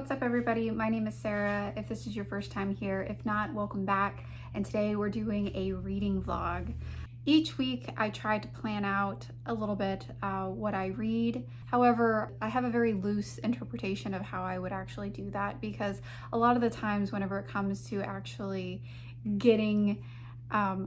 What's up, everybody? My name is Sarah. If this is your first time here, if not, welcome back. And today we're doing a reading vlog. Each week I try to plan out a little bit what I read. However, I have a very loose interpretation of how I would actually do that, because a lot of the times whenever it comes to actually getting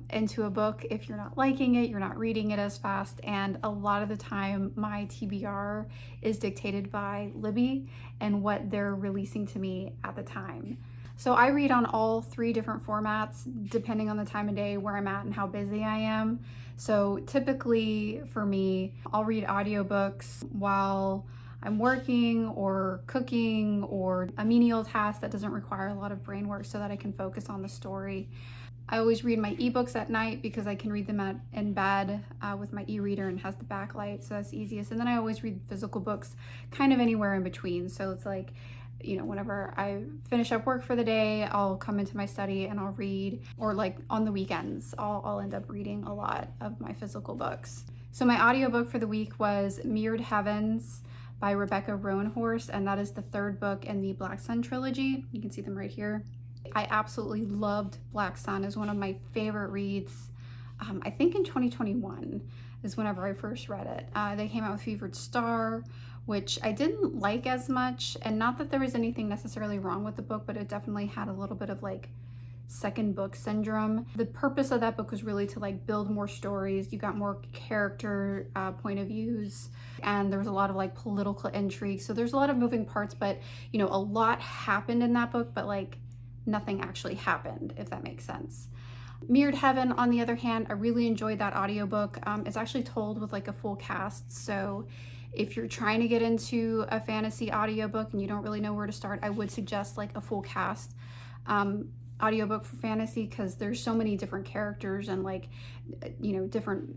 into a book, if you're not liking it, you're not reading it as fast, and a lot of the time my TBR is dictated by Libby and what they're releasing to me at the time. So I read on all three different formats depending on the time of day, where I'm at, and how busy I am. So typically for me, I'll read audiobooks while I'm working or cooking or a menial task that doesn't require a lot of brain work, so that I can focus on the story. I always read my ebooks at night because I can read them in bed with my e-reader, and has the backlight, so that's the easiest. And then I always read physical books kind of anywhere in between. So it's like, you know, whenever I finish up work for the day, I'll come into my study and I'll read, or like on the weekends, I'll end up reading a lot of my physical books. So my audiobook for the week was Mirrored Heavens by Rebecca Roanhorse, and that is the third book in the Black Sun trilogy. You can see them right here. I absolutely loved Black Sun. As one of my favorite reads. I think in 2021 is whenever I first read it. They came out with Fevered Star, which I didn't like as much, and not that there was anything necessarily wrong with the book, but it definitely had a little bit of like second book syndrome. The purpose of that book was really to like build more stories. You got more character point of views, and there was a lot of like political intrigue. So there's a lot of moving parts, but you know, a lot happened in that book, but like nothing actually happened, if that makes sense. Mirrored Heaven, on the other hand, I really enjoyed that audiobook. It's actually told with like a full cast, so if you're trying to get into a fantasy audiobook and you don't really know where to start, I would suggest like a full cast audiobook for fantasy, because there's so many different characters and like, you know, different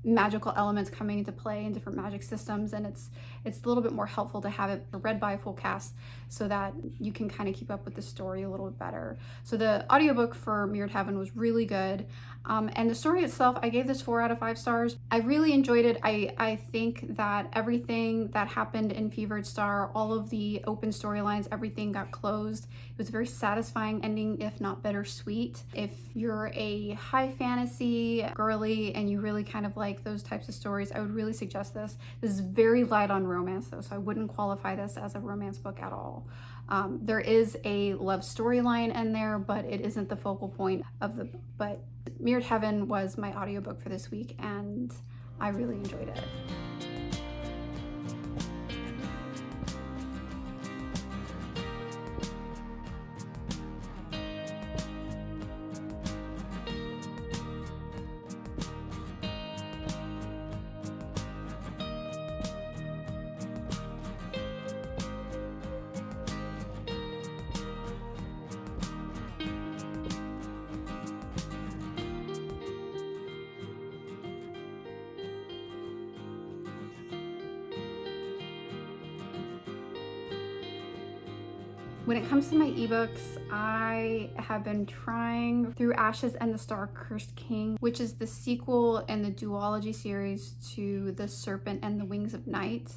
magical elements coming into play and different magic systems, and it's a little bit more helpful to have it read by a full cast so that you can kind of keep up with the story a little bit better. So the audiobook for Mirrored Heaven was really good, and the story itself, I gave this 4 out of 5 stars. I really enjoyed it. I think that everything that happened in Fevered Star, all of the open storylines, everything got closed. It was a very satisfying ending, if not bittersweet. If you're a high fantasy girly and you really kind of like those types of stories, I would really suggest this. This is very light on romance though, so I wouldn't qualify this as a romance book at all. There is a love storyline in there, but it isn't the focal point of the book. But Mirrored Heaven was my audiobook for this week, and I really enjoyed it. When it comes to my ebooks, I have been trying through Ashes and the Star-Cursed King, which is the sequel in the duology series to The Serpent and the Wings of Night.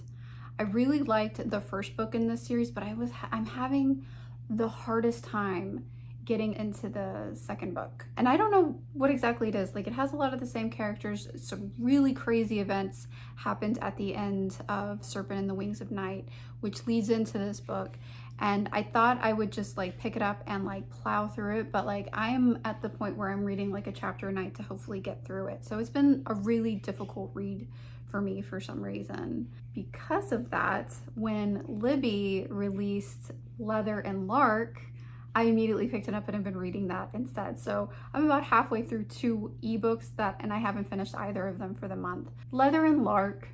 I really liked the first book in this series, but I'm having the hardest time getting into the second book. And I don't know what exactly it is. Like, it has a lot of the same characters. Some really crazy events happened at the end of Serpent and the Wings of Night, which leads into this book. And I thought I would just like pick it up and like plow through it, but like I'm at the point where I'm reading like a chapter a night to hopefully get through it. So it's been a really difficult read for me for some reason. Because of that, when Libby released Leather and Lark, I immediately picked it up and have been reading that instead. So I'm about halfway through 2 ebooks and I haven't finished either of them for the month. Leather and Lark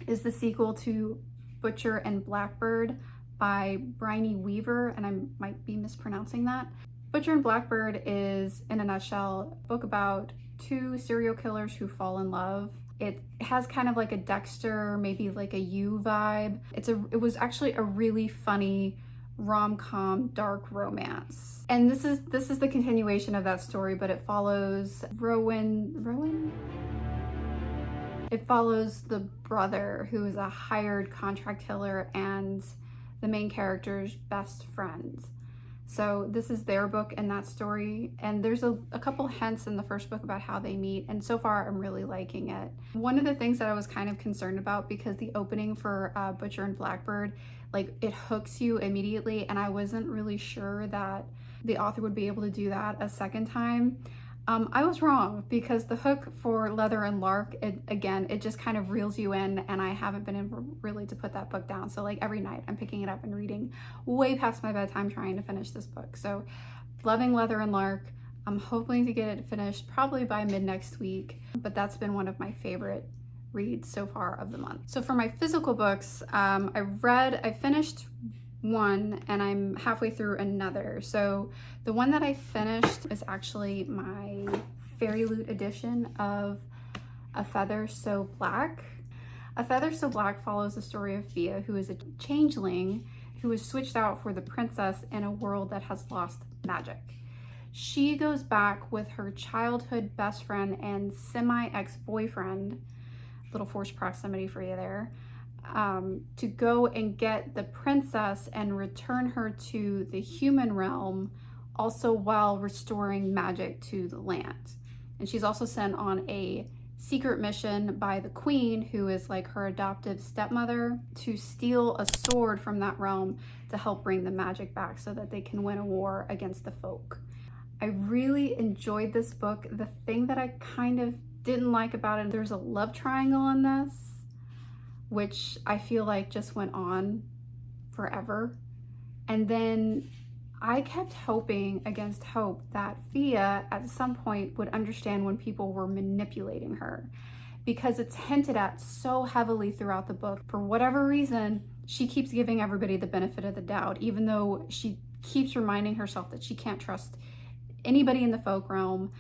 is the sequel to Butcher and Blackbird by Bryony Weaver, and I might be mispronouncing that. Butcher and Blackbird is, in a nutshell, a book about 2 serial killers who fall in love. It has kind of like a Dexter, maybe like a You vibe. It was actually a really funny rom-com dark romance. And this is the continuation of that story, but it follows Rowan? It follows the brother, who is a hired contract killer, and the main character's best friends. So this is their book and that story, and there's a couple hints in the first book about how they meet, and so far I'm really liking it. One of the things that I was kind of concerned about, because the opening for Butcher and Blackbird, like, it hooks you immediately, and I wasn't really sure that the author would be able to do that a second time. I was wrong, because the hook for Leather and Lark, it just kind of reels you in, and I haven't been able really to put that book down. So like every night I'm picking it up and reading way past my bedtime trying to finish this book. So loving Leather and Lark. I'm hoping to get it finished probably by mid next week, but that's been one of my favorite reads so far of the month. So for my physical books, I finished one and I'm halfway through another. So the one that I finished is actually my Fairy Loot edition of A Feather So Black. A Feather So Black follows the story of Fia, who is a changeling who is switched out for the princess in a world that has lost magic. She goes back with her childhood best friend and semi-ex-boyfriend, little forced proximity for you there, to go and get the princess and return her to the human realm, also while restoring magic to the land. And she's also sent on a secret mission by the queen, who is like her adoptive stepmother, to steal a sword from that realm to help bring the magic back so that they can win a war against the folk. I really enjoyed this book. The thing that I kind of didn't like about it, there's a love triangle in this, which I feel like just went on forever. And then I kept hoping against hope that Fia at some point would understand when people were manipulating her, because it's hinted at so heavily throughout the book. For whatever reason, she keeps giving everybody the benefit of the doubt, even though she keeps reminding herself that she can't trust anybody in the folk realm.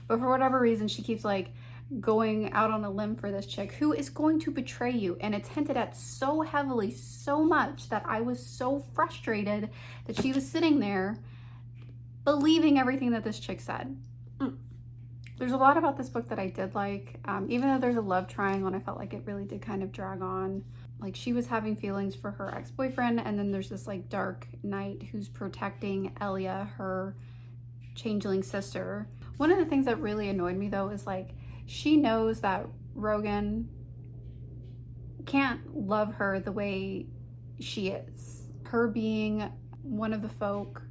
But for whatever reason, she keeps like going out on a limb for this chick who is going to betray you. And it's hinted at so heavily, so much, that I was so frustrated that she was sitting there believing everything that this chick said. There's a lot about this book that I did like. Even though there's a love triangle, and I felt like it really did kind of drag on. Like, she was having feelings for her ex-boyfriend, and then there's this like dark knight who's protecting Elia, her changeling sister. One of the things that really annoyed me though is like, she knows that Rogan can't love her the way she is. Her being one of the folk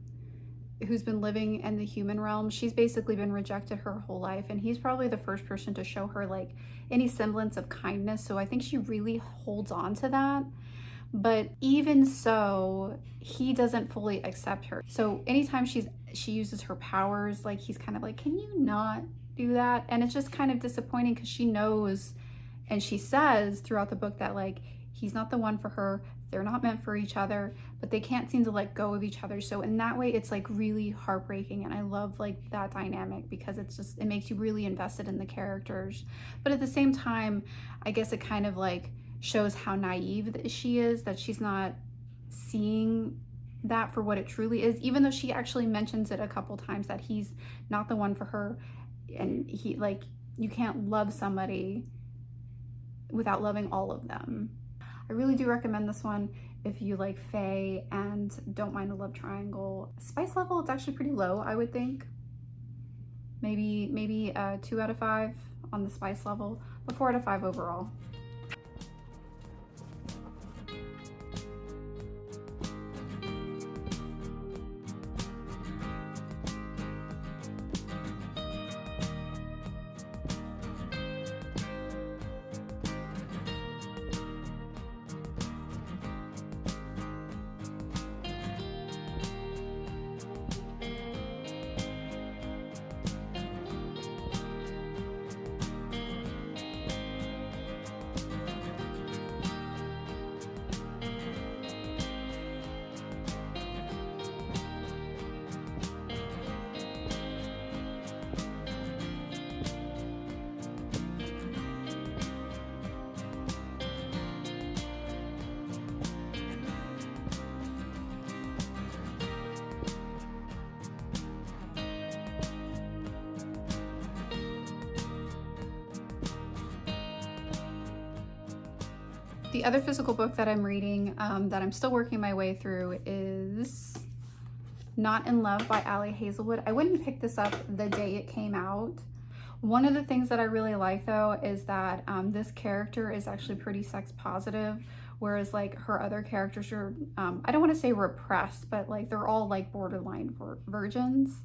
who's been living in the human realm, she's basically been rejected her whole life, and he's probably the first person to show her like any semblance of kindness. So I think she really holds on to that. But even so, he doesn't fully accept her. So anytime she uses her powers, like, he's kind of like, can you not do that? And it's just kind of disappointing, because she knows, and she says throughout the book that like, he's not the one for her, they're not meant for each other, but they can't seem to let go of each other. So in that way, it's like really heartbreaking, and I love like that dynamic, because it's just, it makes you really invested in the characters. But at the same time, I guess it kind of like shows how naive she is, that she's not seeing that for what it truly is, even though she actually mentions it a couple times that he's not the one for her. And he, like, you can't love somebody without loving all of them. I really do recommend this one if you like fae and don't mind a love triangle. Spice level, it's actually pretty low, I would think. Maybe 2 out of 5 on the spice level, but 4 out of 5 overall. The other physical book that I'm reading that I'm still working my way through is Not in Love by Ali Hazelwood. I wouldn't pick this up the day it came out. One of the things that I really like though is that this character is actually pretty sex positive, whereas like her other characters are, I don't want to say repressed, but like they're all like borderline virgins.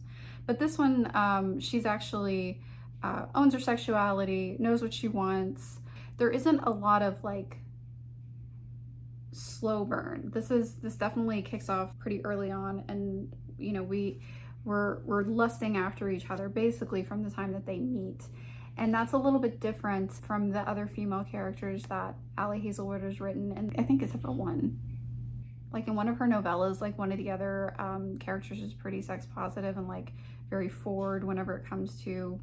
But this one, she's actually owns her sexuality, knows what she wants. There isn't a lot of like slow burn. This definitely kicks off pretty early on, and you know, we're lusting after each other basically from the time that they meet. And that's a little bit different from the other female characters that Ali Hazelwood has written, and I think except for one. Like in one of her novellas, like one of the other characters is pretty sex positive and like very forward whenever it comes to,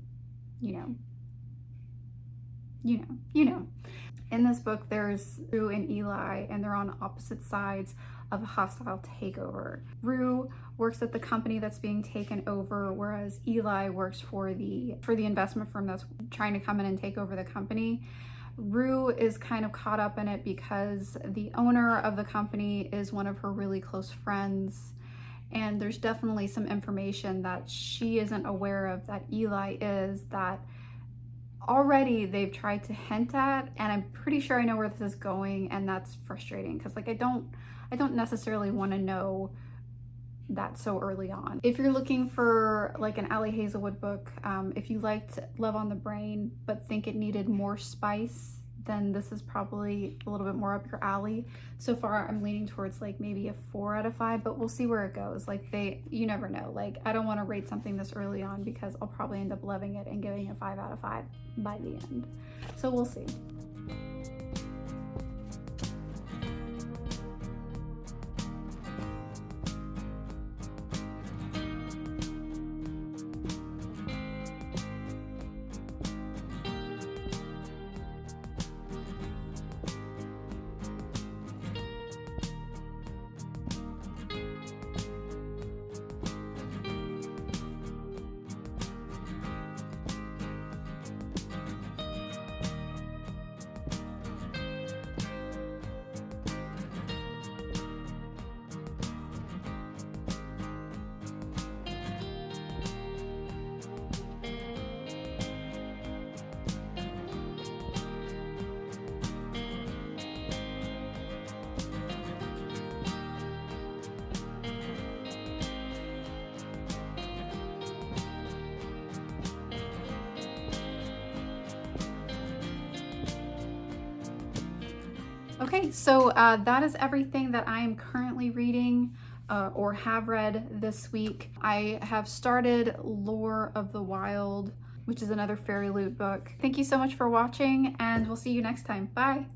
you know. In this book, there's Rue and Eli, and they're on opposite sides of a hostile takeover. Rue works at the company that's being taken over, whereas Eli works for the investment firm that's trying to come in and take over the company. Rue is kind of caught up in it because the owner of the company is one of her really close friends, and there's definitely some information that she isn't aware of that Eli is, that already they've tried to hint at, and I'm pretty sure I know where this is going, and that's frustrating because like I don't necessarily want to know that so early on. If you're looking for like an Ali Hazelwood book, if you liked Love on the Brain but think it needed more spice, then this is probably a little bit more up your alley. So far I'm leaning towards like maybe a 4 out of 5, but we'll see where it goes. Like you never know. Like I don't want to rate something this early on because I'll probably end up loving it and giving it a 5 out of 5 by the end. So we'll see. Okay, so that is everything that I am currently reading or have read this week. I have started Lore of the Wild, which is another Fairy Loot book. Thank you so much for watching, and we'll see you next time. Bye!